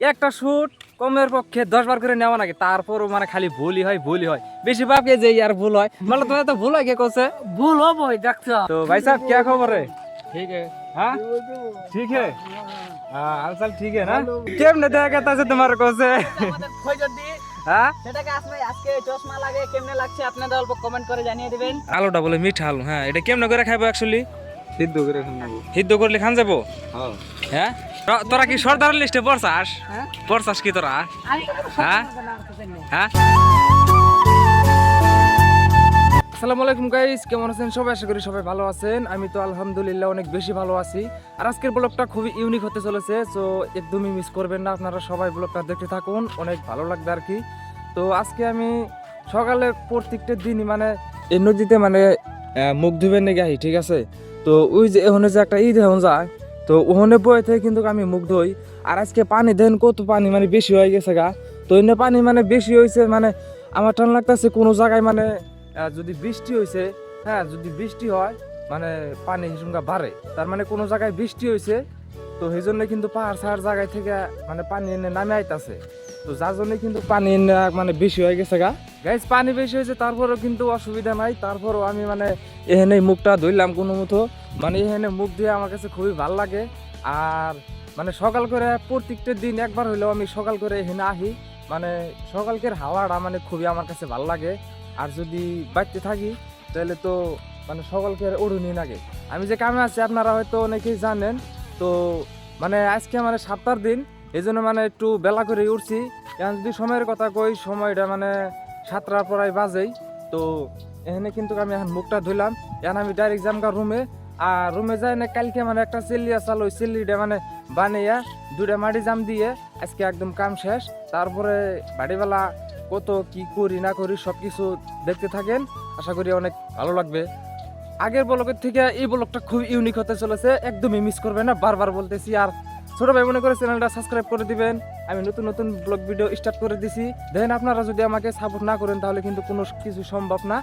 একটা শুট কমের পক্ষে 10 বার করে নেওয়া নাকি, তারপরও মানে খালি ভুলই হয় বেশিরভাগ যে আর ভুল হয়, মানে তোমার তো ভুল হয় কে কোসে भूल हो भाई डॉक्टर तो भाई साहब क्या खबर है? ठीक है हाँ ठीक है। हाँ हाल चाल ठीक है ना? কেমনে দেখা গেছে তোমার কোসে? আমাদের খোঁজ যদি হ্যাঁ সেটাকে আজকে চশমা লাগে কেমনে লাগছে আপনাদের অল্প কমেন্ট করে জানিয়ে দিবেন। আলুটা বলে মিঠা আলু। হ্যাঁ এটা কেমনে করে খাইবো অ্যাকচুয়ালি? সিদ্ধ করে খাবো। সিদ্ধ করলে খান যাবো? হ্যাঁ হ্যাঁ তোরা কি সর্দারের লিস্টে পড়ছাস? হ্যাঁ পড়ছাস কি তোরা? আমি হ্যাঁ? হ্যাঁ আসসালামু আলাইকুম গাইস, কেমন আছেন সবাই? আশা করি সবাই ভালো আছেন। আমি তো আলহামদুলিল্লাহ অনেক বেশি ভালো আছি। আর আজকের ব্লগটা খুবই ইউনিক হতে চলেছে, সো একদমই মিস করবেন না। আপনারা সবাই ব্লগটা দেখতে থাকুন, অনেক ভালো লাগবে আর কি। তো আজকে আমি সকালে প্রত্যেকটা দিনই মানে এই নদীতে মানে মুখ ধুবেন নাকি আহি, ঠিক আছে? তো ওই যে ওখানে যে একটা ঈদ এখন যায়, তো ওখানে বয়ে থেকে কিন্তু আমি মুখ ধুই। আর আজকে পানি দেন কত পানি মানে বেশি হয়ে গেছে গা। তো এনে পানি মানে বেশি হয়েছে, মানে আমার টান লাগতেছে কোনো জায়গায় মানে যদি বৃষ্টি হয়েছে, হ্যাঁ যদি বৃষ্টি হয় মানে পানি হিসুমকা বাড়ে, তার মানে কোনো জায়গায় বৃষ্টি হয়েছে। তো সেই জন্য কিন্তু পাহাড় সাহাড় জায়গায় থেকে মানে পানি এনে নামে আইতাছে। তো যার জন্য কিন্তু পানি এনে মানে বেশি হয়ে গেছে গা গাইজ। পানি বেশি হয়েছে তারপরেও কিন্তু অসুবিধা নাই, তারপরও আমি মানে এখানে মুখটা ধুইলাম কোনো মতো। মানে এখানে মুখ দিয়ে আমার কাছে খুবই ভালো লাগে। আর মানে সকাল করে প্রত্যেকটা দিন একবার হইলেও আমি সকাল করে এখানে আহি। মানে সকালকের হাওয়াটা মানে খুবই আমার কাছে ভালো লাগে। আর যদি বাড়তে থাকি তাহলে তো মানে সকালকে উড়ুনি লাগে। আমি যে কামে আছি আপনারা হয়তো অনেকেই জানেন। তো মানে আজকে মানে 7টার দিন, এই জন্য মানে একটু বেলা করে উঠছি। এখন যদি সময়ের কথা কই, সময়টা মানে 7টার পরাই বাজেই। তো এখানে কিন্তু আমি এখন মুখটা ধুইলাম, এখন আমি ডাইরেক্ট যামগা রুমে। আর রুমে যাই না, কালকে মানে একটা চিল্লি আসাল, ওই চিল্লিটা মানে বানিয়ে 2টা মাটি জাম দিয়ে আজকে একদম কাম শেষ। তারপরে বাড়িবেলা কত কি করি না করি সব কিছু দেখতে থাকেন, আশা করি অনেক ভালো লাগবে। আগের ব্লগের থেকে এই ব্লগটা খুব ইউনিক হতে চলেছে, একদমই মিস করবে না, বারবার বলতেছি। আর ছোট ভাই মনে করে চ্যানেলটা সাবস্ক্রাইব করে দিবেন। আমি নতুন নতুন ব্লগ ভিডিও স্টার্ট করে দিছি। দেখেন আপনারা যদি আমাকে সাপোর্ট না করেন তাহলে কিন্তু কোনো কিছু সম্ভব না।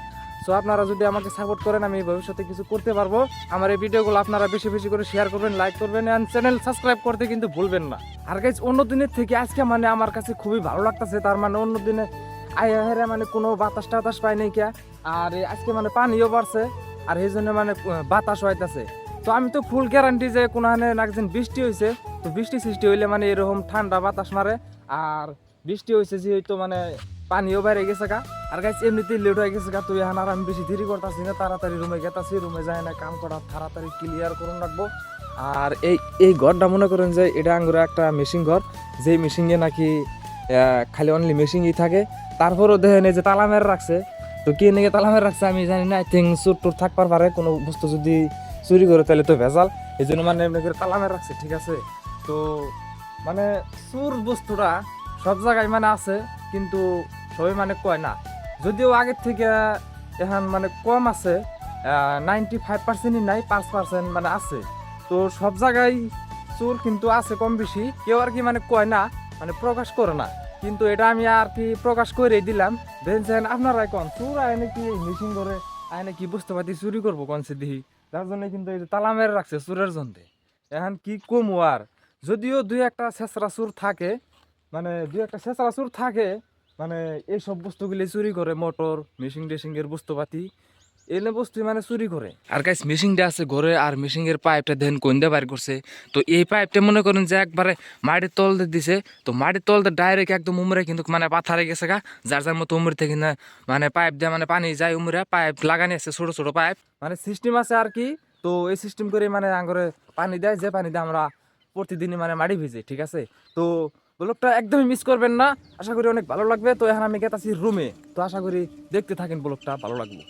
সো আপনারা যদি আমাকে সাপোর্ট করেন আমি ভবিষ্যতে কিছু করতে পারবো। আমার এই ভিডিওগুলো আপনারা বেশি বেশি করে শেয়ার করবেন, লাইক করবেন, এন্ড চ্যানেল সাবস্ক্রাইব করতে কিন্তু ভুলবেন না। আর গাইস অন্য দিনের থেকে আজকে মানে আমার কাছে খুবই ভালো লাগতেছে। তার মানে অন্য দিনে আইহারে মানে কোনো বাতাস টাতাস পাই নাই কে। আর আজকে মানে পানিও বাড়ছে, আর এই জন্য মানে বাতাস হইতাছে। তো আমি তো ফুল গ্যারান্টি যে কোনো একদিন বৃষ্টি হয়েছে। তো বৃষ্টি সৃষ্টি হইলে মানে এরকম ঠান্ডা বাতাস মারে। আর বৃষ্টি হয়েছে যেহেতু মানে পানিও বাইরে গেছে গা। আর গাইস এমনিতেই লেট হয়ে গেছে গা। তো এখন আর আমি বেশি দেরি করতেছি না, তাড়াতাড়ি রুমে গেতাছি। রুমে যায় না কাম করা তাড়াতাড়ি ক্লিয়ার করুন রাখবো। আর এই ঘরটা মনে করেন যে এটা আঙ্গুরে একটা মেশিন ঘর, যেই মেশিনে নাকি খালি অনলি মেশিনই থাকে। তারপরও দেখেন এই যে তালা মেরে রাখছে। তো কে নাকি তালা মেরে রাখছে আমি জানি না। আই থিঙ্ক চোর টোর থাকবার পারে, কোনো বস্তু যদি চুরি করে তাহলে তো ভেজাল। এই জন্য মানে এমনি করে তালা মেরে রাখছে, ঠিক আছে? তো মানে চোর বস্তুটা সব জায়গায় মানে আছে, কিন্তু সবাই মানে কয় না। যদিও আগের থেকে এখন মানে কম আছে, 95%ই নাই, 5% মানে আছে। তো সব জায়গায় চোর কিন্তু আছে কম বেশি, কেউ আর কি মানে কয় না, মানে প্রকাশ করে না। কিন্তু এটা আমি আর কি প্রকাশ করে দিলাম। দেখছেন আপনারা কোন চোর আয় নাকি মিশিং করে আয় নাকি বুঝতে পারছি চুরি করবো কনসে দিহি। যার জন্য কিন্তু এই যে তালা মেরে রাখছে চোরের জন্য। এখন কি কমু আর, যদিও দুই একটা ছেঁচড়া চোর থাকে, মানে দুই একটা ছেঁচড়া চোর থাকে মানে এইসব বস্তুগুলি চুরি করে, মোটর মেশিন টেশিংয়ের বস্তুপাতি এলে বস্তু মানে চুরি করে। আর গাইস মেশিনটা আছে ঘরে, আর মেশিনের পাইপটা দেখেন কোনটা বাইর করছে। তো এই পাইপটা মনে করেন যে একবারে মাটির তলতে দিছে। তো মাটির তলতে ডাইরেক্ট একদম উমরে কিন্তু মানে পাথারে গেছে গা। যার যার মতো উমরে থেকে না মানে পাইপ দিয়ে মানে পানি যায় উমরে, পাইপ লাগানি আছে ছোট ছোট পাইপ, মানে সিস্টেম আছে আর কি। তো এই সিস্টেম করে মানে আঙ্গরে পানি দেয়, যে পানি দিয়ে আমরা প্রতিদিনই মানে মাটি ভিজে, ঠিক আছে? তো ব্লগটা একদমই মিস করবেন না, আশা করি অনেক ভালো লাগবে। তো এখন আমি গেতাছি রুমে, তো আশা করি দেখতে থাকেন, ব্লগটা ভালো লাগবে।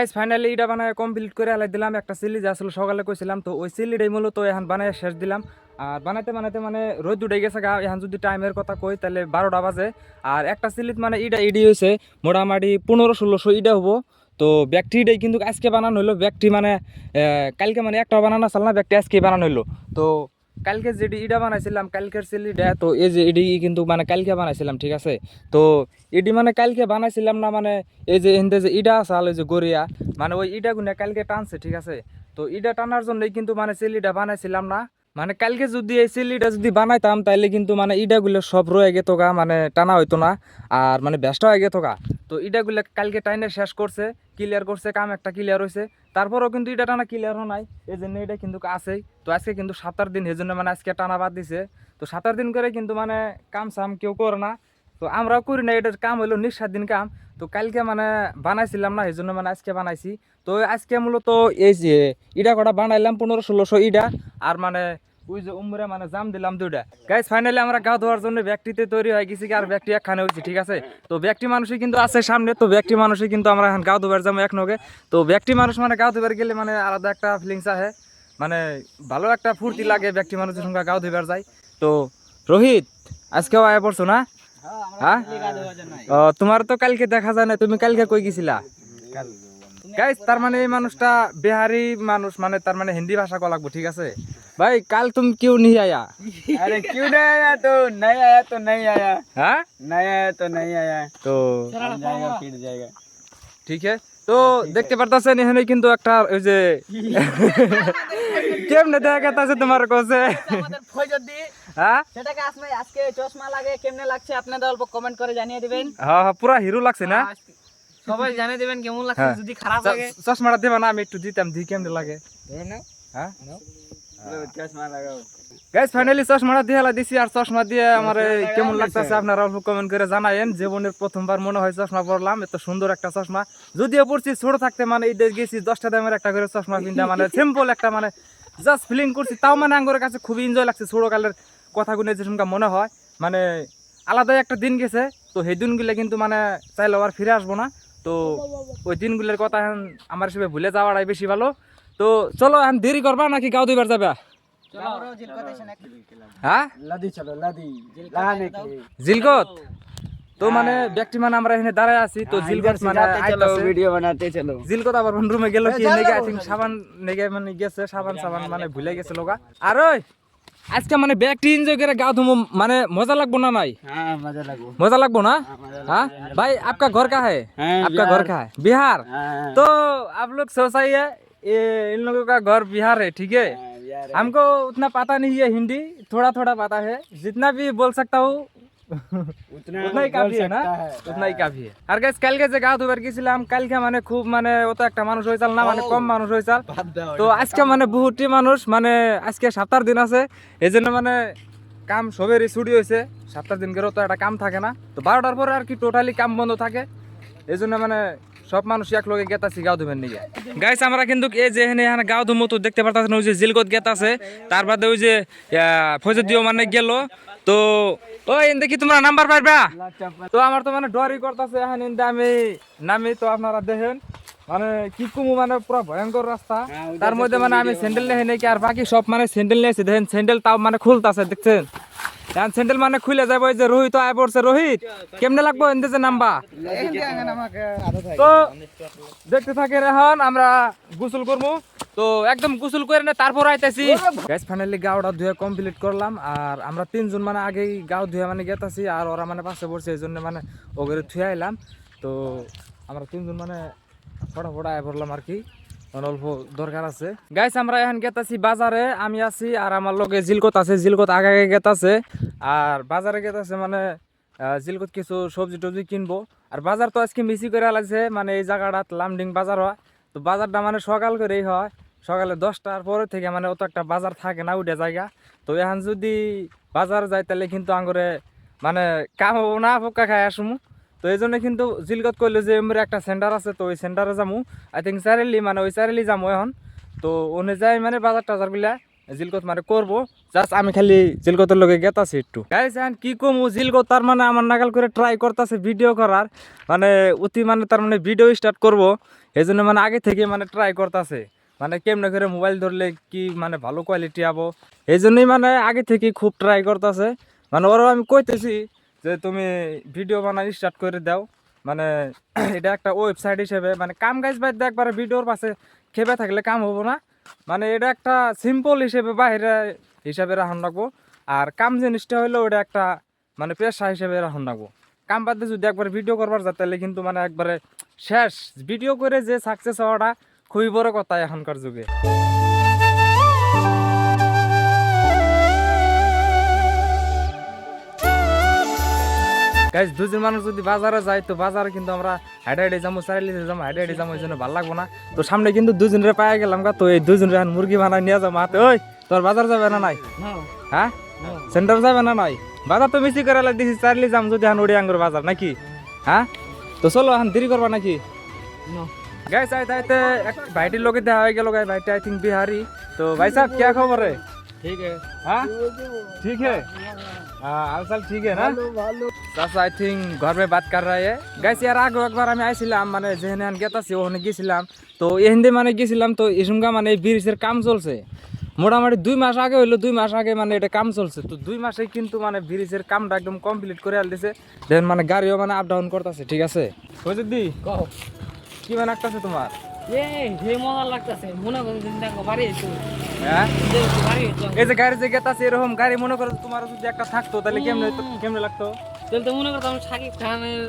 গাইস ফাইনালি এটা বানায় কমপ্লিট করে আলাই দিলাম। একটা সিলি যে আসলে সকালে কইছিলাম, তো ওই সিলিটাই মূলত এখন বানায় শেষ দিলাম। আর বানাইতে বানাইতে মানে রোদ উঠে গেছে গা। এখন যদি টাইমের কথা কই তাহলে 12টা বাজে। আর একটা সিলিত মানে ইডি হয়েছে মোটামুটি 1500-1600 ইডা হবো। তো ব্যাগটিটাই কিন্তু আজকে বানানো হইলো। ব্যাগটি মানে কালকে মানে একটা বানানো চাল না, ব্যাগটি আজকে বানানো হইলো। তো কালকে যেটি ইডা বানাইছিলাম কালকের সিলিটা, তো এই যে ইডি কিন্তু মানে কালকে বানাইছিলাম, ঠিক আছে। তো ইডি মানে কালকে বানাইছিলাম না, মানে এই যে এনতে যে ইডা আছে ওই যে গড়িয়া, মানে ওই ইডা গুনে কালকে টানছে, ঠিক আছে। তো ইডা টানার জন্যই কিন্তু মানে সিলিটা বানাইছিলাম না। মানে কালকে যদি এই সিলিটা যদি বানাইতাম তাইলে কিন্তু মানে ইডাগুলো সব রয়ে গেত গা, মানে টানা হইতো না। আর মানে ব্যস্ত হয়ে গেত গা। তো ইডাগুলো কালকে টাইনে শেষ করছে, ক্লিয়ার করছে, কাম একটা ক্লিয়ার হয়েছে। তারপরেও কিন্তু ইটা টানা ক্লিয়ারও নাই, এই জন্য এটা কিন্তু আছেই। তো আজকে কিন্তু 7 দিন, এই জন্য মানে আজকে টানা বাদ দিছে। তো 7 দিন করে কিন্তু মানে কাম সাম কেউ করে না, তো আমরাও করি না। এটার কাম হলো 7 দিন কাম। তো কালকে মানে বানাইছিলাম না, এই জন্য মানে আজকে বানাইছি। তো আজকে মূলত এই যে ইটা কটা বানাইলাম 1500-1600 ইটা। আর মানে ওই যে উমরে মানে জাম দিলাম 2টা। গাইস ফাইনালি আমরা গা ধোয়ার জন্য ব্যক্তিতে তৈরি হয়ে গেছি, আর ব্যক্তি একখানে হয়েছি, ঠিক আছে। তো ব্যক্তি মানুষই কিন্তু আছে সামনে, তো ব্যক্তি মানুষই কিন্তু আমরা এখন গা ধোবার যাবো একনগে। তো ব্যক্তি মানুষ মানে গা ধোবার গেলে মানে আলাদা একটা ফিলিংস আহে, মানে ভালো একটা ফুর্তি লাগে ব্যক্তি মানুষের সঙ্গে গা ধোবার যায়। তো রোহিত আজকেও আয়া পড়ছো না? হ্যাঁ, তোমার তো কালকে দেখা যায় না, তুমি কালকে কই গেছিলা? গাইস তার মানে এই মানুষটা বিহারি মানুষ, মানে তার মানে হিন্দি ভাষা কো লাগবো, ঠিক আছে। भाई कल तुम क्यों नहीं आया? अरे क्यों नहीं आया? तो नहीं आया तो नहीं आया। हाँ, नहीं आया तो नहीं आया, तो जाएगा फिर जाएगा। ठीक है। তো দেখতে পারতাছেন এখানে কিন্তু একটা ওই যে কেমনে দেখা গেছে তোমার কাছে, আমাদের ফয়জুদ্দি হ্যাঁ সেটাকে আজকে চশমা লাগে কেমনে লাগছে আপনাদের অল্প কমেন্ট করে জানিয়ে দিবেন। হ্যাঁ হ্যাঁ, পুরা হিরো লাগছে না? সবাই জানিয়ে দিবেন কেমন লাগছে। যদি খারাপ লাগে চশমাটা দেবা না, আমি একটু দিতাম, দি কেমনে লাগে। হ্যাঁ চশমা লাগাও। গাইস ফাইনালি চশমাটা দিয়ে দিছি। আর চশমা দিয়ে আমার কেমন লাগতেছে আপনারা অল্প কমেন্ট করে জানায়েন। জীবনের প্রথমবার মনে হয় চশমা পরলাম, এত সুন্দর একটা চশমা। যদিও পড়ছি ছোট থাকতে, মানে এই দেশ গেছি 10টা দামের একটা করে চশমা কিনতে, মানে সিম্পল একটা মানে জাস্ট ফিলিং করছি। তাও মানে আঙ্গরের কাছে খুবই এনজয় লাগছে। ছোটকালের কথাগুলো যেরকম মনে হয়, মানে আলাদাই একটা দিন গেছে। তো সেই দিনগুলো কিন্তু মানে চাইলে আবার ফিরে আসবো না। তো ওই দিনগুলোর কথা এখন আমার হিসেবে ভুলে যাওয়াটাই বেশি ভালো। তো চলো এখন দেরি করবা নাকি গাও দুইবার যাবে? হ্যাঁ লাদি চলো লাদি লাগানে কি জিলগত। তো মানে ব্যক্তি মানে আমরা এখানে দাঁড়ায় আছি। তো জিলগত মানে চলো ভিডিও বানাতে চলো। জিলগত আবার রুমে গেল কি নেগে, আই থিং সাবান নেগে মানে গেছে, সাবান মানে ভুলে গেছে লোকা। আর ওই আজকে মানে ব্যক্তি এনজয় করে গাও ধুমো, মানে মজা লাগবো না? নাই हाँ मजा लगो। मजा लगबो ना? हाँ भाई, आपका घर कहाँ है? हाँ, आपका बिहार। घर कहाँ है? बिहार। हाँ, तो आप लोग सोचा ही है, ये इन लोगों का घर बिहार है, ठीक है। यार हमको उतना पता नहीं है हिंदी, थोड़ा थोड़ा पता है। जितना भी बोल सकता हूँ उतना ही काफी है ना, उतना ही काफी है। আর গাইস কালকে যে গাও দুবার গেছিলাম, কালকে মানে খুব মানে অত একটা মানুষ হইছাল না, মানে কম মানুষ হইছাল। তো আজকে মানে বহুটি মানুষ, মানে আজকে 7 দিন আছে, এজন্য মানে কাম সবেরই ছুটি হয়েছে। 7 দিন করে তো একটা কাম থাকে না। তো 12টার পরে আর কি টোটালি কাম বন্ধ থাকে, এজন্য মানে সব মানুষ এক লগে গেতাছি গাও ধুবেন নিয়ে। গাইস আমরা কিন্তু এই যে এখানে গাও ধুমো, তো দেখতে পারতাছেন ওই যে জিলগত গেত আছে, তার বাদে ওই যে ফজদিও মানে গেল। তো ওই দেখি তোমরা নাম্বার পারবা? তো আমার তো মানে ডরই করতেছে এখন, আমি নামি। তো আপনারা দেখেন মানে কি কমু, মানে পুরো ভয়ঙ্কর রাস্তা। তার মধ্যে মানে আমি স্যান্ডেল নিয়ে নাকি, আর বাকি সব মানে স্যান্ডেল নিয়েছি। দেখেন স্যান্ডেল তাও মানে খুলতাছে, দেখছেন? এখন স্যান্ডেল মানে খুলে যাবো। এই যে রোহিত আয় পড়ছে। রোহিত কেমনে লাগবো এনতে যে নাম্বা? তো দেখতে থাকেন, এখন আমরা গোসল করবো। তো একদম গোসল করে না তারপর আইতেছি। গাইস ফাইনালি গাওটা ধুয়ে কমপ্লিট করলাম। আর আমরা 3 জন মানে আগেই গাও ধুয়ে মানে গেতাছি, আর ওরা মানে পাশে পড়ছে, এই জন্য মানে ওগুলো ধুয়ে আইলাম। তো আমরা 3 জন মানে ফটাফট আয় পড়লাম আর কি, অল্প দরকার আছে। গাইস আমরা এখন গেতাছি বাজারে, আমি আছি আর আমার লগে জিলকত আছে। জিলকত আগে আগে গেতাছে, আর বাজারে গেতাছে মানে জিলকত কিছু সবজি টবজি কিনবো। আর বাজার তো আজকে মিসি করে লাগছে, মানে এই জায়গাটা লামডিং বাজার হয়। তো বাজারটা মানে সকাল করেই হয়, সকালে 10টার পরে থেকে মানে অত একটা বাজার থাকে না ওইটা জায়গা। তো এখন যদি বাজার যাই তাহলে কিন্তু আঙ্গরে মানে কাম হবো না, পক্কা খাই আসুমু। তো এই জন্য কিন্তু জিলগত করলো যে এমরে একটা সেন্টার আছে, তো ওই সেন্টারে যামু। আই থিঙ্ক চারিলি মানে ওই চারিলি যামু এখন। তো অনুযায়ী মানে বাজার টাজারগুলা জিলগত মানে করবো। জাস্ট আমি খালি জিলগতের লগে গেতাছি একটু। গাইস এখন কি কমু, জিলগত তার মানে আমার নাগাল করে ট্রাই করতেছে ভিডিও করার, মানে অতি মানে তার মানে ভিডিও স্টার্ট করবো। এই জন্য মানে আগে থেকে মানে ট্রাই করতেছে মানে কেমনে করে মোবাইল ধরলে কি মানে ভালো কোয়ালিটি আবো, এই জন্যই মানে আগে থেকে খুব ট্রাই করতেছে। মানে ওরাও আমি কইতেছি যে তুমি ভিডিও বানাই স্টার্ট করে দাও, মানে এটা একটা ওয়েবসাইট হিসেবে মানে কাম গাইজ বাদ দিয়ে একবারে ভিডিওর পাশে খেপে থাকলে কাম হবো না, মানে এটা একটা সিম্পল হিসেবে বাইরে হিসাবে রাখুন রাখবো। আর কাম জিনিসটা হইলো ওটা একটা মানে পেশা হিসেবে রাখুন রাখবো। কাম বাদ দিয়ে যদি একবার ভিডিও করবার যায় তাহলে কিন্তু মানে একবারে শেষ। ভিডিও করে যে সাকসেস হওয়াটা খুবই বড় কথা এখনকার যুগে। গাইজ দুজন মানুষ যদি বাজারে যায় তো বাজারে কিন্তু আমরা হাইডে হাইডে যাবো, চারিলিতে যাবো, হাইডে হাইডে যাবো, এই জন্য ভালো লাগবো না। তো সামনে কিন্তু দুজনের পায়ে গেলাম গা, তো এই দুজনের মুরগি বানাই নিয়ে যাবো হাতে। ওই তোর বাজার যাবে না নাই? হ্যাঁ সেন্টার যাবে না নাই? বাজার তো মিশি করে দিছি, চারিলি যাম যদি হান উড়ি আঙ্গুর বাজার নাকি? হ্যাঁ তো চলো হান দেরি করবা নাকি? গাইস আইতে এক ভাইটির লোকে দেখা হয়ে গেল। গাই ভাইটি आई थिंक बिहारी। तो भाई साहब क्या खबर है? ठीक है। हाँ ठीक है, हाल चाल ठीक है ना? চাচা आई थिंक घर में बात कर रहा है। गाइस यार আগে একবার আমি আইছিলাম মানে যেখানে আন গেতাছি ওখানে গেছিলাম, তো এখানে মানে গেছিলাম তো এসুমকা মানে ব্রিজের কাম চলছে মোটামুটি 2 মাস আগে হইলো, 2 মাস আগে মানে এটা কাম চলছে। তো 2 মাসে কিন্তু মানে ব্রিজের কামটা একদম কমপ্লিট করে আল দিছে, দেখেন মানে গাড়িও মানে আপ ডাউন করতেছে। ঠিক আছে বুঝলি কি মানে লাগতেছে তোমার? মজা লাগতেছে, মনে করেন দেখো বাড়ি এসে হ্যাঁ বাড়ি এসে এই যে গাড়ি যে গেতাছে এরকম গাড়ি মনে করো তোমার যদি একটা থাকতো তাহলে কেমনে লাগতো? তাহলে তো মনে করতাম শাকিব খানের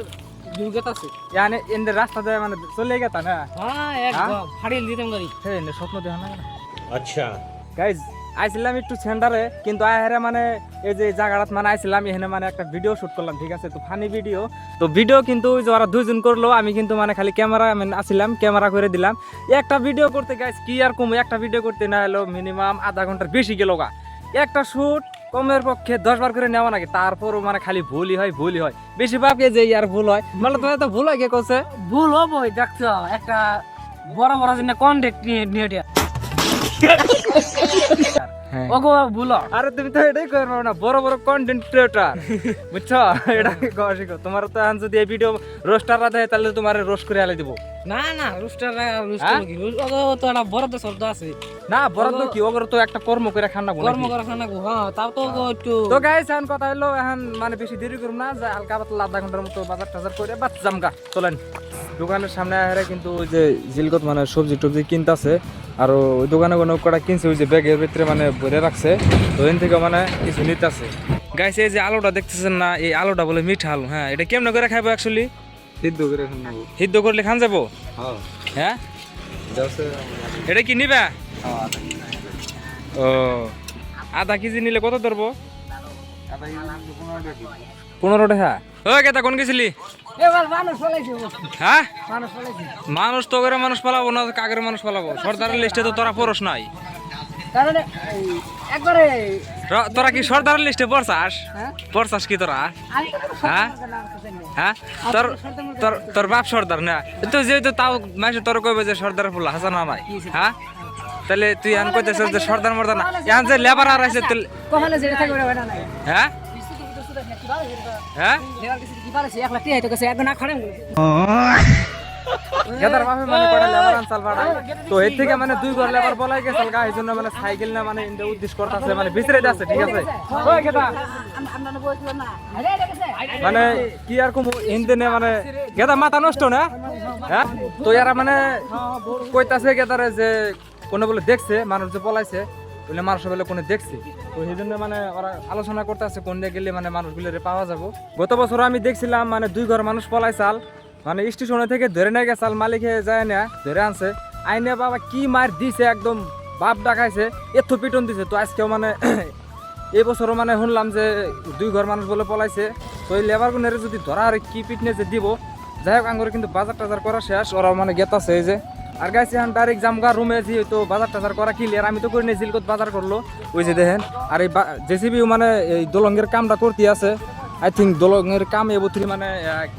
দুর্গত আছে। মানে এন্ড রাস্তা দিয়ে মানে চলে গেতা না? হ্যাঁ একদম ফাড়িয়ে দিতাম গাড়ি। হ্যাঁ স্বপ্ন দেখা না। अच्छा গাইজ আইছিলাম একটু সেন্টারে, কিন্তু আহেরা মানে এই যে জায়গাটা মানে আইছিলাম এখানে মানে একটা ভিডিও শুট করলাম। ঠিক আছে তো ফানি ভিডিও, তো ভিডিও কিন্তু ওই যে ওরা দুজন করলো, আমি কিন্তু মানে খালি ক্যামেরা আসছিলাম, ক্যামেরা করে দিলাম। একটা ভিডিও করতে গাইজ কি আর কম, একটা ভিডিও করতে না হলো মিনিমাম আধা ঘন্টার বেশি গেল গা। একটা শুট কমের পক্ষে 10 বার করে নেওয়া নাকি, তারপরও মানে খালি ভুলই হয় বেশিরভাগ এই যে ইয়ার ভুল হয়। মানে তোমার তো ভুল হয় কে করছে? ভুল হবই দেখছো, একটা বড় বড় জন্য কন্টেক্ট নিয়ে হ্যাঁ ওগো ভুল। আরে তুমি তো এটাই করবে না, বড় বড় কন্টেন্ট ক্রিয়েটর বুঝছো? এটা শিখো। তোমার তো এখন যদি এই ভিডিও রোস্টাররা দেয় তাহলে তোমার রোস্ট করে আলে দিব। না না রুস্টার ওগো তো একটা বড় তো শব্দ আছে না বরাদ্দ কি ওগর তো একটা কর্ম করে খানা কর্ম করা খানা গো। হ্যাঁ তাও তো ওগো একটু তো গাইস এখন কথা হলো এখন মানে বেশি দেরি করব না, যে হালকা পাতলা আধা ঘন্টার মতো বাজার টাজার করে বাদ জামগা চলেন। দোকানের সামনে আহেরা কিন্তু ওই যে জিলগত মানে সবজি টবজি কিনতেছে, আর ওই দোকানে কোনো কটা কিনছে ওই যে ব্যাগের ভিতরে মানে ভরে রাখছে, তো ওইখান থেকে মানে কিছু নিতেছে। গাইস এই যে আলুটা দেখতেছেন না, এই আলুটা বলে মিঠা আলু। হ্যাঁ এটা কেমন করে খাইবো অ্যাকচুয়ালি? সিদ্ধ করলে খান যাবো? হ্যাঁ এটা কি নিবা? ও আধা কেজি নিলে কত ধরবো? 15 টাকা। ও কেতা কোন গেছিলি? এবার মানুষ ফলাইছে হ্যাঁ মানুষ ফলাইছে মানুষ তো করে মানুষ পালাবো না, কাকের মানুষ পালাবো? সর্দারের লিস্টে তো তোরা পড়স নাই, কারণ একবারে তোরা কি সর্দারের লিস্টে পড়ছাস? হ্যাঁ পড়ছাস কি তোরা? আমি হ্যাঁ হ্যাঁ তোর তোর তোর বাপ সর্দার না তো, যেহেতু তাও মাসে তোর কইবে যে সর্দার ফুল হাসান না নাই। হ্যাঁ তাহলে তুই এখন কইতেছিস যে সর্দার মর্দার না, এখন যে লেবার আর আছে কখনো যেটা থাকবে না নাই। হ্যাঁ হ্যাঁ কি পারেছে একলা টিয়া তো কাছে একদম না খড়েন গেদার বাপে মানে কটা লেবার আনসাল ভাড়াই, তো এর থেকে মানে 2 ঘর লেবার বলাই গেছাল গা, এই জন্য মানে সাইকেল না মানে ইন্দে উদ্দেশ্য করতেছে মানে বিচরে যাচ্ছে। ঠিক আছে ওই গেদা আমরা বলছিল না আরে দেখেছে মানে কি আর কম ইন্দে নে মানে গেদা মাথা নষ্ট না। হ্যাঁ তো এরা মানে কইতাছে গেদারে যে কোনে বলে দেখছে মানুষ যে পলাইছে বলে, মানুষ বলে কোনে দেখছে, তো সেই জন্য মানে ওরা আলোচনা করতেছে কোন দিকে গেলে মানে মানুষগুলোরে পাওয়া যাবো। গত বছর আমি দেখছিলাম মানে 2 ঘর মানুষ পলাইছাল, মানে স্টেশনে থেকে ধরে নিয়ে গেছাল, মালিকে যায় না ধরে আনছে, আইনে বাবা কি মার দিছে, একদম বাপ ডাকাইছে, এত পিটন দিছে। তো আজকেও মানে এই বছরও মানে শুনলাম যে 2 ঘর মানুষ বলে পলাইছে, তো এই লেবার গুনের যদি ধরা আর কি পিটনে যে দিব। যাই হোক আঙ্গুর কিন্তু বাজার টাজার করা শেষ, ওরাও মানে গেতাছে এই যে। আর গাইছে এখন ডাইরেক্ট জামগা রুমে যে তো বাজার টাজার করা ক্লিয়ার, আমি তো করি নাই, জিলকত বাজার করলো ওই যে দেখেন। আর এই জেসিবি মানে এই দোলঙ্গের কামটা করতে আছে, আই থিঙ্ক দোলঙ্গের কাম এবছর মানে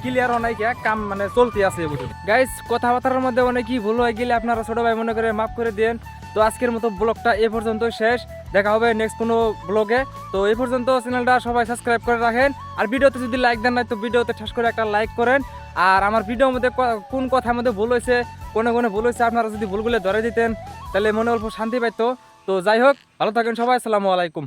ক্লিয়ার হয় নাই, কাম মানে চলতে আছে এবছর। গাইস কথাবার্তার মধ্যে অনেক কি ভুল হয়ে গেলে আপনারা ছোট ভাই মনে করে মাফ করে দেন। তো আজকের মতো ব্লগটা এ পর্যন্ত শেষ, দেখা হবে নেক্সট কোনো ব্লগে। তো এই পর্যন্ত চ্যানেলটা সবাই সাবস্ক্রাইব করে রাখেন, আর ভিডিওতে যদি লাইক দেন না তো ভিডিওতে ঠাস করে একটা লাইক করেন। আর আমার ভিডিওর মধ্যে কোন কথার মধ্যে ভুল হয়েছে, কোনে কোনে ভুল হয়েছে, আপনারা যদি ভুলগুলো ধরে দিতেন তাহলে মনে অল্প শান্তি পাইতো। তো যাই হোক, ভালো থাকেন সবাই, আসসালামু আলাইকুম।